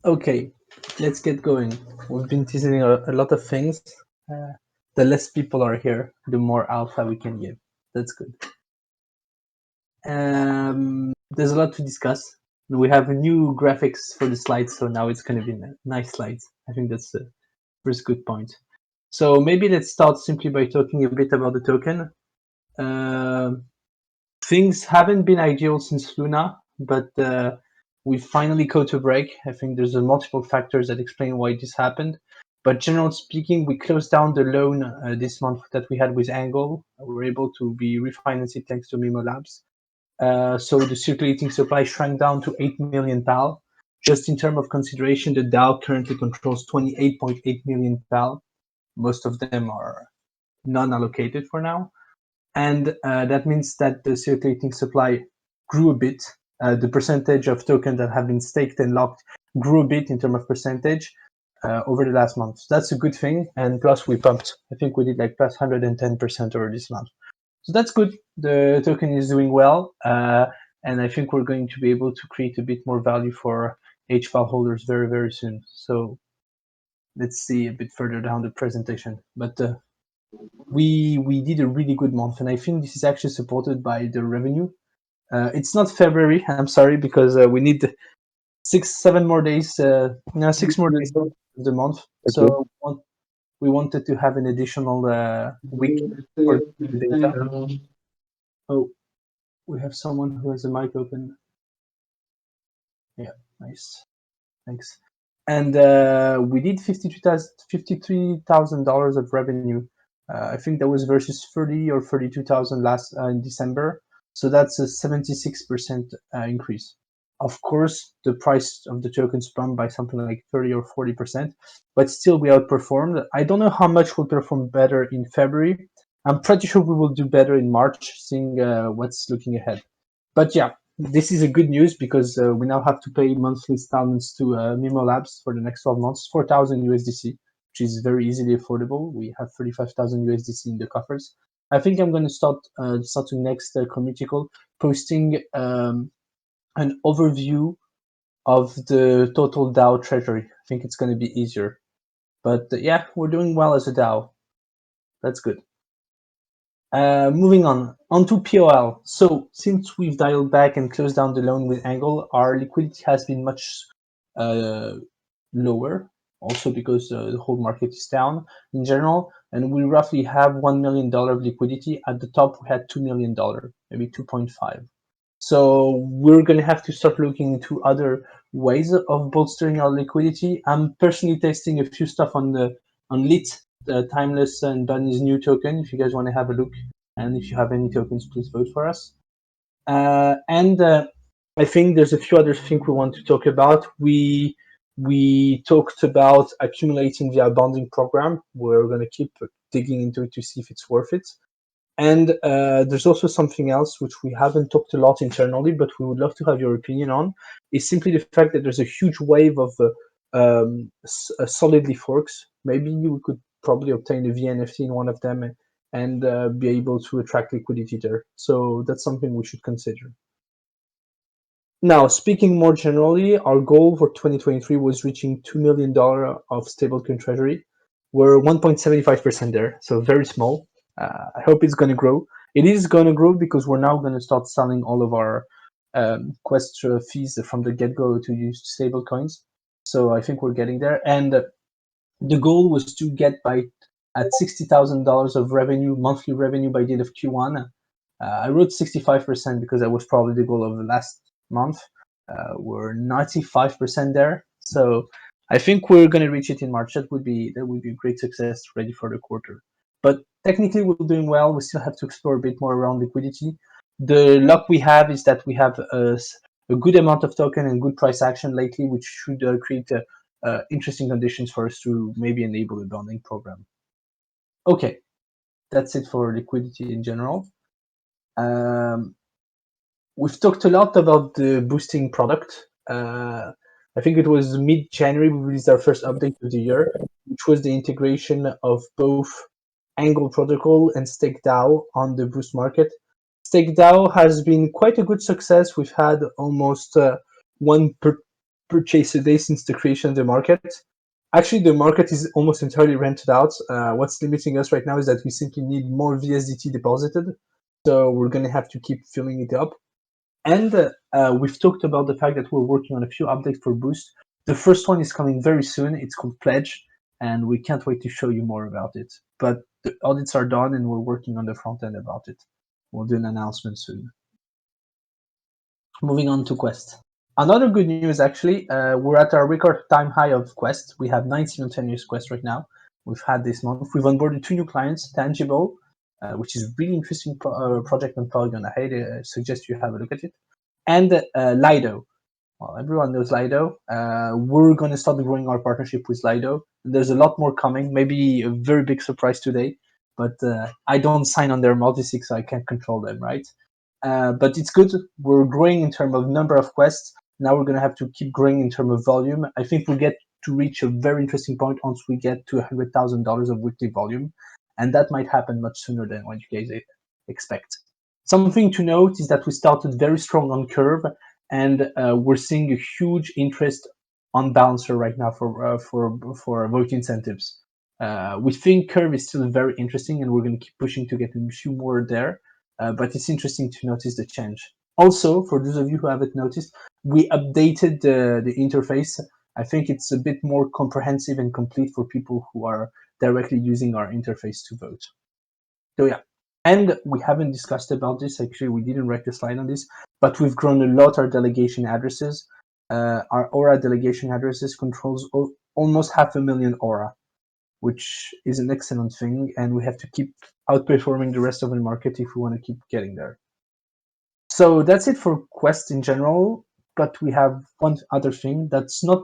Okay, let's get going. We've been teasing a lot of things. Uh, the less people are here, the more alpha we can give. That's good. There's a lot to discuss. We have new graphics for the slides, so now it's going to be nice slides. I think that's the first good point. So maybe let's start simply by talking a bit about the token. Things haven't been ideal since Luna, but we finally caught a break. I think there's multiple factors that explain why this happened. But generally speaking, we closed down the loan this month that we had with Angle. We were able to be refinanced thanks to Mimo Labs. So the circulating supply shrank down to 8 million PAL. Just in terms of consideration, the DAO currently controls 28.8 million PAL. Most of them are non-allocated for now. And that means that the circulating supply grew a bit. The percentage of tokens that have been staked and locked grew a bit in terms of percentage over the last month. So that's a good thing. And plus we pumped, I think we did like plus 110% over this month. So that's good. The token is doing well. And I think we're going to be able to create a bit more value for HFAL holders very, very soon. So let's see a bit further down the presentation. But we did a really good month, and I think this is actually supported by the revenue. It's not February, I'm sorry, because we need 6 more days of the month. Okay. So we wanted to have an additional week for the data. Oh, we have someone who has a mic open. Yeah, nice. Thanks. And we did $53,000 of revenue. I think that was versus 30 or 32,000 last in December. So that's a 76% increase. Of course, the price of the tokens bumped by something like 30 or 40%, but still we outperformed. I don't know how much we'll perform better in February. I'm pretty sure we will do better in March, seeing what's looking ahead. But yeah, this is a good news because we now have to pay monthly installments to Mimo Labs for the next 12 months, 4,000 USDC, which is very easily affordable. We have 35,000 USDC in the coffers. I think I'm going to start starting next community call, posting an overview of the total DAO treasury. I think it's going to be easier. But yeah, we're doing well as a DAO. That's good. Moving on to POL. So since we've dialed back and closed down the loan with Angle, our liquidity has been much lower, also because the whole market is down in general, and we roughly have $1 million of liquidity. At the top, we had $2 million, maybe 2.5. So we're going to have to start looking into other ways of bolstering our liquidity. I'm personally testing a few stuff on Lit, Timeless, and Bunny's new token. If you guys want to have a look, and if you have any tokens, please vote for us. And I think there's a few other things we want to talk about. We talked about accumulating via bonding program. We're going to keep digging into it to see if it's worth it. And there's also something else which we haven't talked a lot internally, but we would love to have your opinion on, is simply the fact that there's a huge wave of solidly forks. Maybe you could probably obtain a VNFT in one of them and be able to attract liquidity there. So that's something we should consider. Now, speaking more generally, our goal for 2023 was reaching $2 million of stablecoin treasury. We're 1.75% there, so very small. I hope it's going to grow. It is going to grow because we're now going to start selling all of our Quest fees from the get-go to use stable coins. So I think we're getting there. And the goal was to get at $60,000 of revenue, monthly revenue by the end of Q1. I wrote 65% because that was probably the goal of the last month. We're 95% there. So I think we're going to reach it in March. That would be a great success ready for the quarter. But technically, we're doing well. We still have to explore a bit more around liquidity. The luck we have is that we have a good amount of token and good price action lately, which should create interesting conditions for us to maybe enable a bonding program. Okay, that's it for liquidity in general. We've talked a lot about the boosting product. I think it was mid-January we released our first update of the year, which was the integration of both Angle Protocol and StakeDAO on the Boost market. StakeDAO has been quite a good success. We've had almost purchase a day since the creation of the market. Actually, the market is almost entirely rented out. What's limiting us right now is that we simply need more VSDT deposited. So we're going to have to keep filling it up. And we've talked about the fact that we're working on a few updates for Boost. The first one is coming very soon. It's called Pledge, and we can't wait to show you more about it. But the audits are done, and we're working on the front end about it. We'll do an announcement soon. Moving on to Quest. Another good news, actually, we're at our record time high of Quest. We have 9 simultaneous Quests right now. We've had this month. We've onboarded 2 new clients, Tangible, which is a really interesting project on Polygon. I highly suggest you have a look at it. And Lido. Well, everyone knows Lido. We're going to start growing our partnership with Lido. There's a lot more coming, maybe a very big surprise today, but I don't sign on their multi-sig, so I can't control them, right? But it's good. We're growing in terms of number of quests. Now we're going to have to keep growing in terms of volume. I think we'll get to reach a very interesting point once we get to $100,000 of weekly volume. And that might happen much sooner than what you guys expect. Something to note is that we started very strong on Curve, and we're seeing a huge interest on Balancer right now for vote incentives. We think Curve is still very interesting, and we're going to keep pushing to get a few more there. But it's interesting to notice the change. Also, for those of you who haven't noticed, we updated the interface. I think it's a bit more comprehensive and complete for people who are directly using our interface to vote. So yeah, and we haven't discussed about this. Actually, we didn't write a slide on this, but we've grown a lot our delegation addresses. Our Aura delegation addresses controls almost 500,000 Aura, which is an excellent thing, and we have to keep outperforming the rest of the market if we want to keep getting there. So that's it for Quest in general, but we have one other thing that's not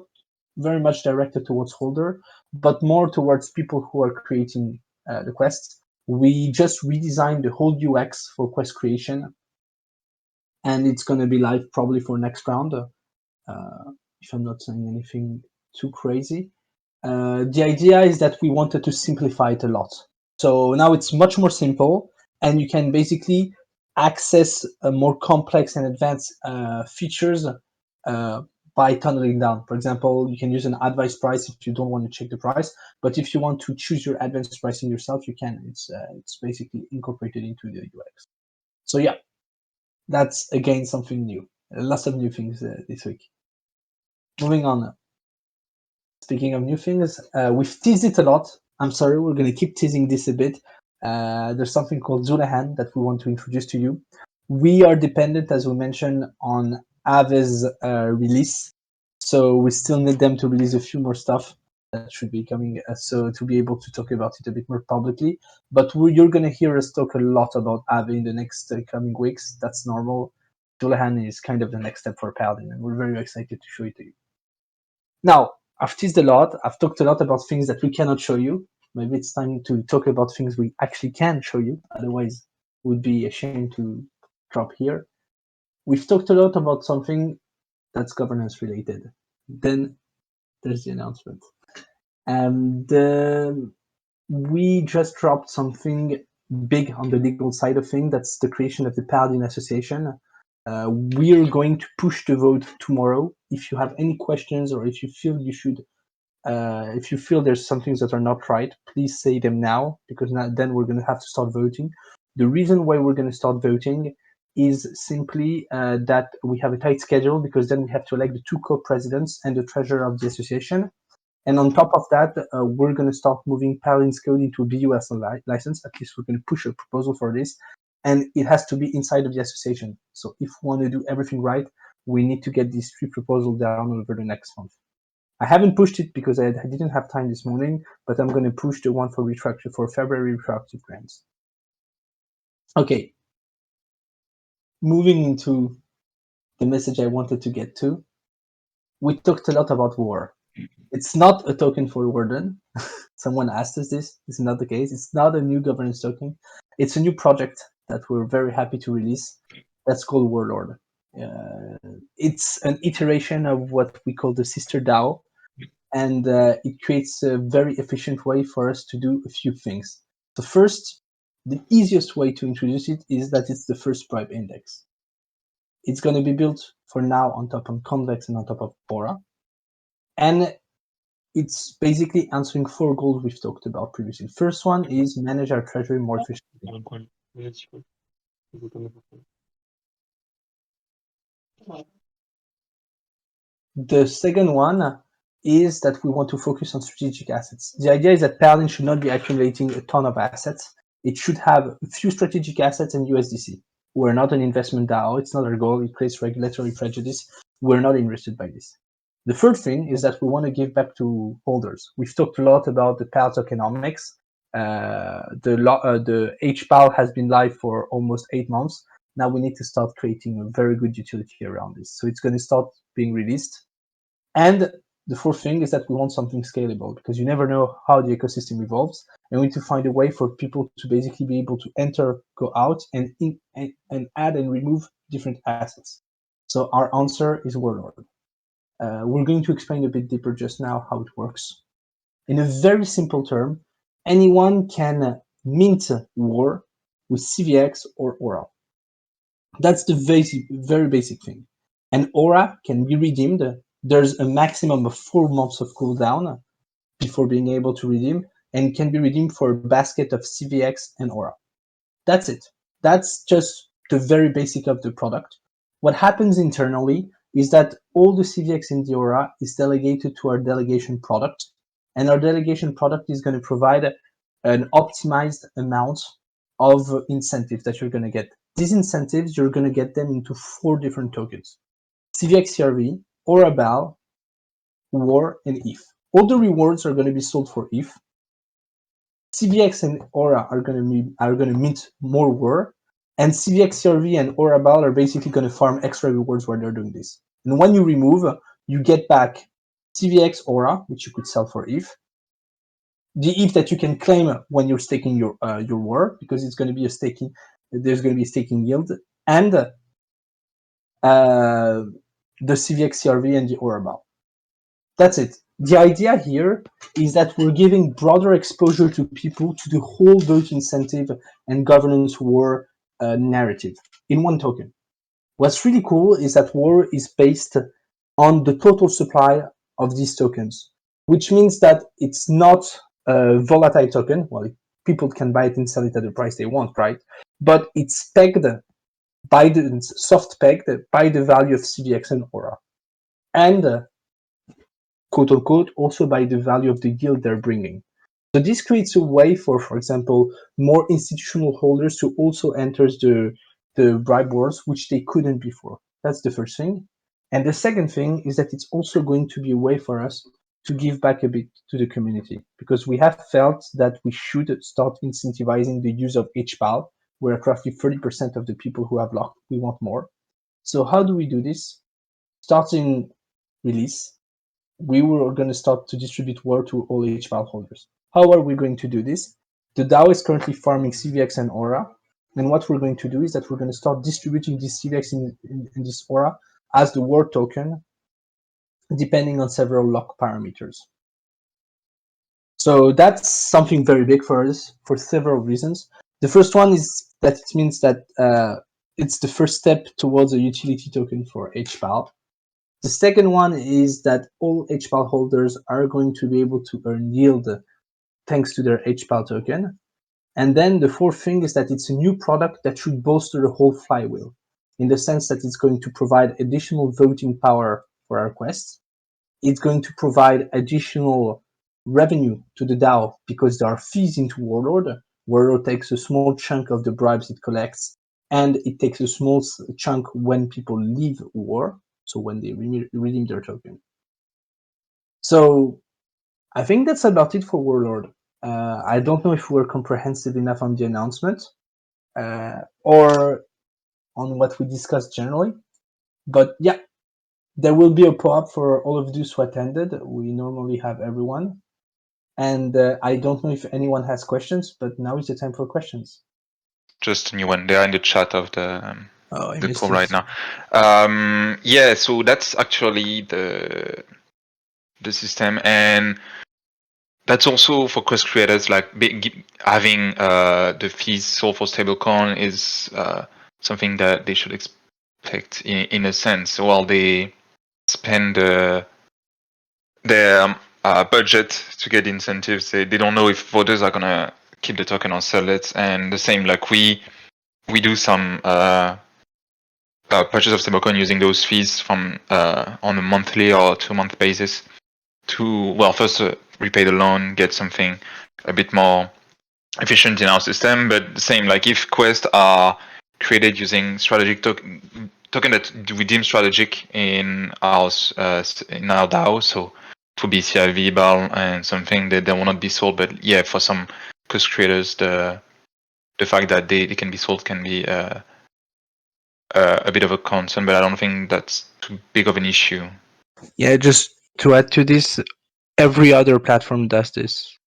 very much directed towards holder, but more towards people who are creating the quests. We just redesigned the whole UX for quest creation, and it's going to be live probably for next round, if I'm not saying anything too crazy. The idea is that we wanted to simplify it a lot. So now it's much more simple, and you can basically access more complex and advanced features by tunneling down. For example, you can use an advice price if you don't want to check the price, but if you want to choose your advanced pricing yourself, you can. It's basically incorporated into the UX. So yeah, that's again something new. Lots of new things this week. Moving on. Speaking of new things, we've teased it a lot. I'm sorry, we're going to keep teasing this a bit. There's something called Zulahan that we want to introduce to you. We are dependent, as we mentioned, on Aave's release. So we still need them to release a few more stuff that should be coming, so to be able to talk about it a bit more publicly. But you're going to hear us talk a lot about Aave in the next coming weeks. That's normal. Zulahan is kind of the next step for Paladin, and we're very excited to show it to you. Now, I've teased a lot. I've talked a lot about things that we cannot show you. Maybe it's time to talk about things we actually can show you. Otherwise, it would be a shame to drop here. We've talked a lot about something that's governance related. Then there's the announcement. And we just dropped something big on the legal side of things. That's the creation of the Paladin Association. We are going to push the vote tomorrow. If you have any questions or if you feel you should, if you feel there's some things that are not right, please say them now, because then we're going to have to start voting. The reason why we're going to start voting is simply that we have a tight schedule, because then we have to elect the 2 co-presidents and the treasurer of the association. And on top of that, we're going to start moving Paladin's code into a BUS license. At least we're going to push a proposal for this. And it has to be inside of the association. So if we want to do everything right, we need to get these 3 proposals down over the next month. I haven't pushed it because I didn't have time this morning, but I'm going to push the one for February retroactive grants. Okay. Moving into the message I wanted to get to, we talked a lot about war. It's not a token for Warden. Someone asked us this. It's not the case. It's not a new governance token. It's a new project that we're very happy to release. That's called Warlord. It's an iteration of what we call the sister DAO, and it creates a very efficient way for us to do a few things. So first, the easiest way to introduce it is that it's the first bribe index. It's going to be built for now on top of Convex and on top of Aura. And it's basically answering 4 goals we've talked about previously. First one is manage our treasury more efficiently. The second one is that we want to focus on strategic assets. The idea is that Paladin should not be accumulating a ton of assets. It should have a few strategic assets and USDC. We're not an investment DAO. It's not our goal. It creates regulatory prejudice. We're not interested by this. The third thing is that we want to give back to holders. We've talked a lot about the PAL tokenomics. The HPAL has been live for almost 8 months. Now we need to start creating a very good utility around this. So it's going to start being released. And the fourth thing is that we want something scalable, because you never know how the ecosystem evolves, and we need to find a way for people to basically be able to enter, go out, and add and remove different assets. So our answer is Warlord. We're going to explain a bit deeper just now how it works. In a very simple term, anyone can mint War with CVX or Aura. That's the very basic thing. And Aura can be redeemed. There's a maximum of 4 months of cooldown before being able to redeem, and can be redeemed for a basket of CVX and Aura. That's it. That's just the very basic of the product. What happens internally is that all the CVX in the Aura is delegated to our delegation product, and our delegation product is going to provide an optimized amount of incentives that you're going to get. These incentives, you're going to get them into 4 different tokens: CVX CRV, Aura BAL, War, and ETH. All the rewards are going to be sold for ETH. CVX and Aura are going to mint more War, and CVX CRV and Aura BAL are basically going to farm extra rewards while they're doing this. And when you remove, you get back CVX Aura, which you could sell for ETH, the ETH that you can claim when you're staking your War, because it's going to be a staking. There's going to be a staking yield, and the CVX CRV and the Aura BAL. That's it. The idea here is that we're giving broader exposure to people to the whole vote incentive and governance war narrative in one token. What's really cool is that War is based on the total supply of these tokens, which means that it's not a volatile token. Well, people can buy it and sell it at the price they want, right? But it's pegged by the soft pegged by the value of CVX and Aura, and quote unquote also by the value of the yield they're bringing. So this creates a way for example, more institutional holders to also enter the bribe wars, which they couldn't before. That's the first thing. And the second thing is that it's also going to be a way for us to give back a bit to the community, because we have felt that we should start incentivizing the use of HPAL, where at roughly 30% of the people who have locked, we want more. So how do we do this? Starting release, we were going to start to distribute War to all HPAL holders. How are we going to do this? The DAO is currently farming CVX and Aura, and what we're going to do is that we're going to start distributing this CVX in this Aura as the War token, depending on several lock parameters. So that's something very big for us for several reasons. The first one is that it means that it's the first step towards a utility token for HPAL. The second one is that all HPAL holders are going to be able to earn yield thanks to their HPAL token. And then the fourth thing is that it's a new product that should bolster the whole flywheel, in the sense that it's going to provide additional voting power for our quests. It's going to provide additional revenue to the DAO, because there are fees into Warlord. Warlord takes a small chunk of the bribes it collects, and it takes a small chunk when people leave War, so when they redeem their token. So I think that's about it for Warlord. I don't know if we're comprehensive enough on the announcement or on what we discussed generally, but yeah, there will be a pop-up for all of those who attended. We normally have everyone, and I don't know if anyone has questions, but now is the time for questions. Just a new one. They are in the chat of the call right now. Yeah, so that's actually the system, and that's also for quest creators. Like having the fees sold for stablecoin is something that they should expect in a sense, while they spend their budget to get incentives. They don't know if voters are gonna keep the token or sell it. And the same, like we do some purchase of stablecoin using those fees from on a monthly or 2-month basis to first repay the loan, get something a bit more efficient in our system. But the same, like if quests are created using strategic token that we deem strategic in our DAO, so to be CIV, BAL, and something that they will not be sold. But yeah, for some quest creators, the fact that they can be sold can be a bit of a concern, but I don't think that's too big of an issue. Yeah, just to add to this, every other platform does this.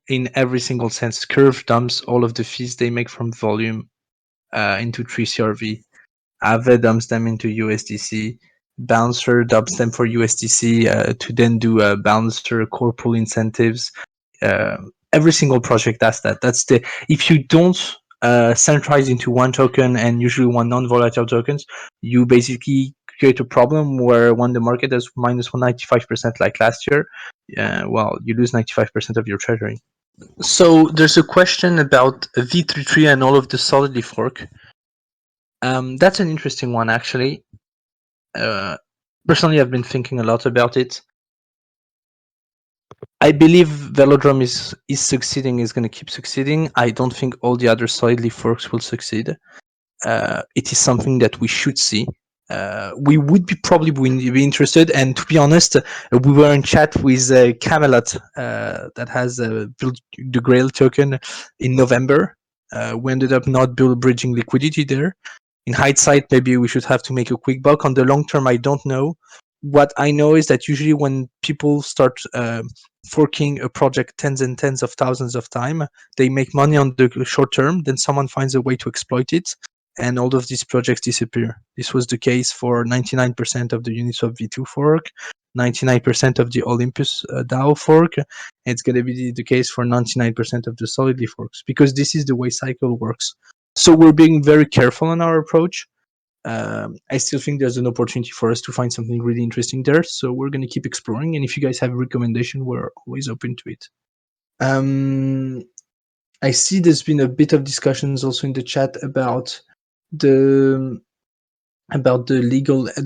In every single sense, Curve dumps all of the fees they make from volume into 3CRV. Aave dumps them into USDC. Bouncer dumps them for USDC to then do Bouncer core pool incentives. Every single project does that. That's the if you don't centralize into one token and usually one non-volatile tokens, you basically create a problem where when the market is minus 195% like last year, you lose 95% of your treasury. So there's a question about V33 and all of the Solidly fork. That's an interesting one, actually. Personally, I've been thinking a lot about it. I believe Velodrome is succeeding, is going to keep succeeding. I don't think all the other Solidly forks will succeed. It is something that we should see. We would probably be interested, and to be honest, we were in chat with Camelot that has built the Grail token in November. We ended up not bridging liquidity there. In hindsight, maybe we should have to make a quick buck. On the long term, I don't know. What I know is that usually when people start forking a project tens and tens of thousands of times, they make money on the short term, then someone finds a way to exploit it, and all of these projects disappear. This was the case for 99% of the Uniswap V2 fork, 99% of the Olympus DAO fork. And it's going to be the case for 99% of the Solidly forks, because this is the way Cycle works. So we're being very careful on our approach. I still think there's an opportunity for us to find something really interesting there. So we're going to keep exploring. And if you guys have a recommendation, we're always open to it. I see there's been a bit of discussions also in the chat about the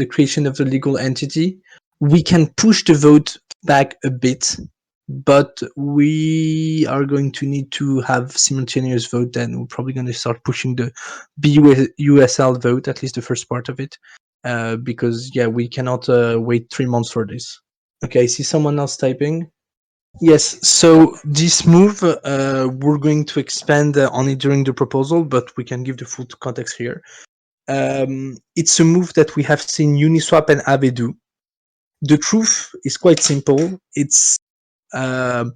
creation of the legal entity. We can push the vote back a bit, but we are going to need to have simultaneous vote. Then we're probably going to start pushing the BUSL vote, at least the first part of it, because we cannot wait 3 months for this. Okay, I see someone else typing. Yes, so this move, we're going to expand on it during the proposal, but we can give the full context here. It's a move that we have seen Uniswap and Aave do. The truth is quite simple. It's a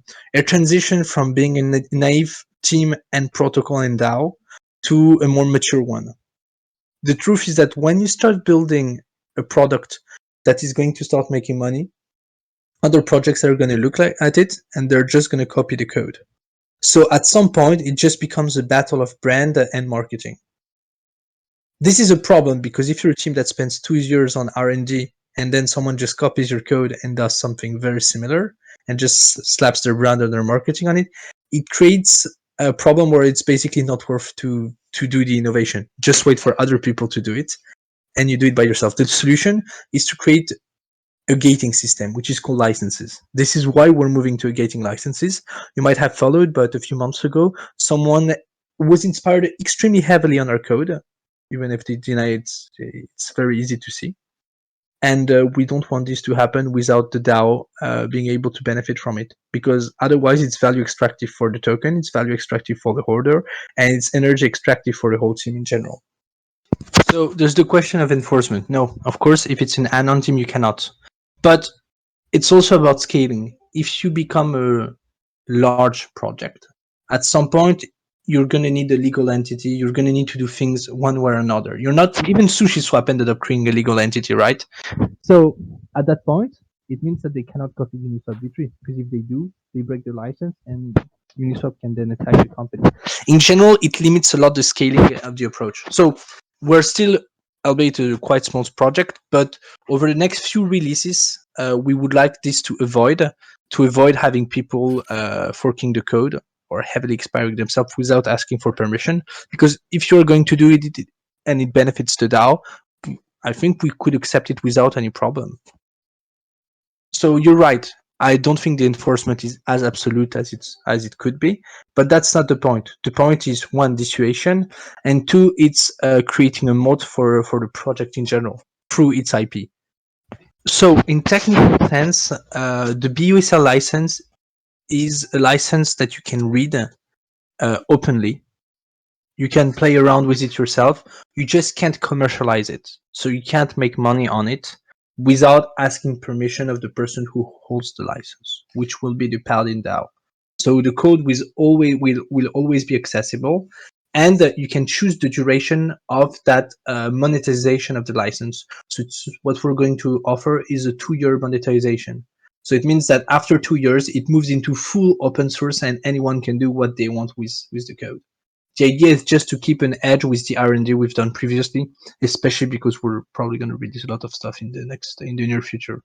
transition from being a naive team and protocol and DAO to a more mature one. The truth is that when you start building a product that is going to start making money, other projects are going to look at it and they're just going to copy the code. So at some point, it just becomes a battle of brand and marketing. This is a problem because if you're a team that spends 2 years on R&D and then someone just copies your code and does something very similar and just slaps their brand or their marketing on it, it creates a problem where it's basically not worth to do the innovation. Just wait for other people to do it and you do it by yourself. The solution is to create a gating system, which is called licenses. This is why we're moving to a gating licenses. You might have followed, but a few months ago, someone was inspired extremely heavily on our code. Even if they deny it, it's very easy to see. And we don't want this to happen without the DAO being able to benefit from it, because otherwise it's value extractive for the token, it's value extractive for the holder, and it's energy extractive for the whole team in general. So there's the question of enforcement. No, of course, if it's an anon team, you cannot. But it's also about scaling. If you become a large project, at some point, you're going to need a legal entity. You're going to need to do things one way or another. You're not, even SushiSwap ended up creating a legal entity, right? So at that point, it means that they cannot copy Uniswap V3, because if they do, they break the license and Uniswap can then attack the company. In general, it limits a lot the scaling of the approach. So we're still albeit a quite small project, but over the next few releases, we would like this to avoid having people forking the code or heavily expiring themselves without asking for permission. Because if you're going to do it and it benefits the DAO, I think we could accept it without any problem. So you're right. I don't think the enforcement is as absolute as it could be, but that's not the point. The point is, one, dissuasion, and two, it's creating a moat for the project in general through its IP. So in technical sense, the BUSL license is a license that you can read openly. You can play around with it yourself. You just can't commercialize it. So you can't make money on it without asking permission of the person who holds the license, which will be the Paladin DAO. So the code will always be accessible, and you can choose the duration of that monetization of the license. So what we're going to offer is a 2-year monetization. So it means that after 2 years, it moves into full open source, and anyone can do what they want with the code. The idea is just to keep an edge with the R&D we've done previously, especially because we're probably going to release a lot of stuff in the near future.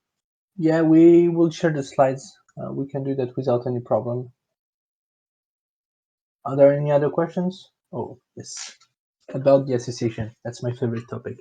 Yeah, we will share the slides. We can do that without any problem. Are there any other questions? Oh, yes. About the association. That's my favorite topic.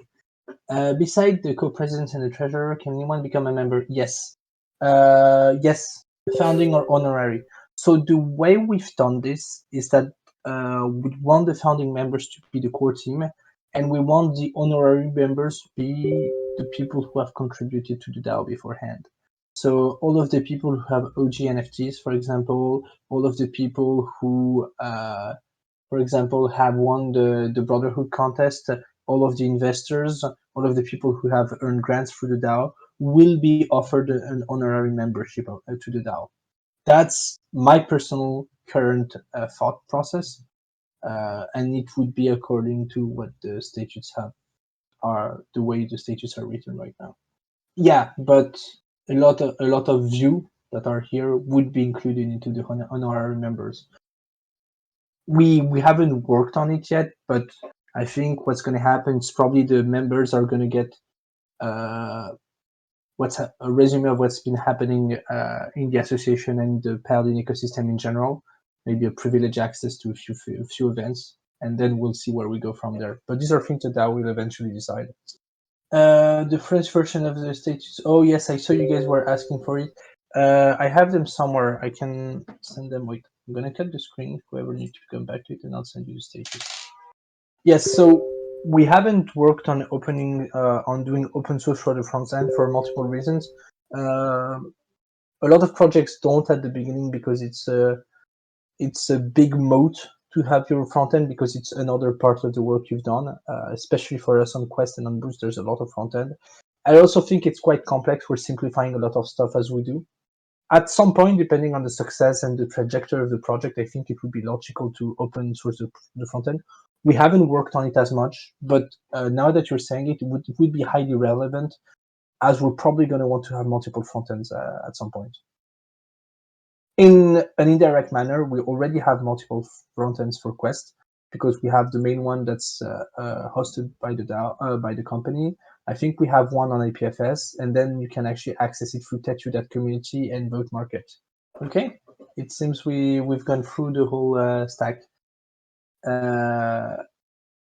Beside the co-president and the treasurer, can anyone become a member? Yes. Yes, founding or honorary. So the way we've done this is that we want the founding members to be the core team, and we want the honorary members to be the people who have contributed to the DAO beforehand. So all of the people who have OG NFTs, for example, all of the people who, for example, have won the Brotherhood contest, all of the investors, all of the people who have earned grants through the DAO will be offered an honorary membership to the DAO. That's my personal current thought process, and it would be according to what the statutes the way the statutes are written right now. Yeah, but a lot of you that are here would be included into the honorary members. We haven't worked on it yet, but I think what's going to happen is probably the members are going to get a resume of what's been happening in the association and the Paladin ecosystem in general, maybe a privileged access to a few events, and then we'll see where we go from there. But these are things that I will eventually decide. The French version of the status. Oh yes, I saw you guys were asking for it. I have them somewhere. I can send them. Wait, I'm gonna cut the screen. Whoever needs to come back to it, and I'll send you the status. Yes, so we haven't worked on doing open source for the front end for multiple reasons. A lot of projects don't at the beginning because it's a big moat to have your front end because it's another part of the work you've done, especially for us on Quest and on Boost, there's a lot of front end. I also think it's quite complex. We're simplifying a lot of stuff as we do. At some point, depending on the success and the trajectory of the project, I think it would be logical to open source the front end. We haven't worked on it as much, but now that you're saying it, it would be highly relevant, as we're probably going to want to have multiple front ends at some point. In an indirect manner, we already have multiple front ends for Quest because we have the main one that's hosted by the DAO, by the company. I think we have one on APFS, and then you can actually access it through Tetu.community and Vote Market. Okay, it seems we've gone through the whole stack.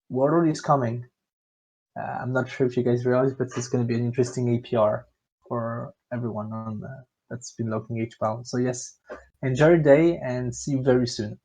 Water is coming. I'm not sure if you guys realize, but it's going to be an interesting APR for everyone on that's been looking HBAL. So yes, enjoy your day and see you very soon.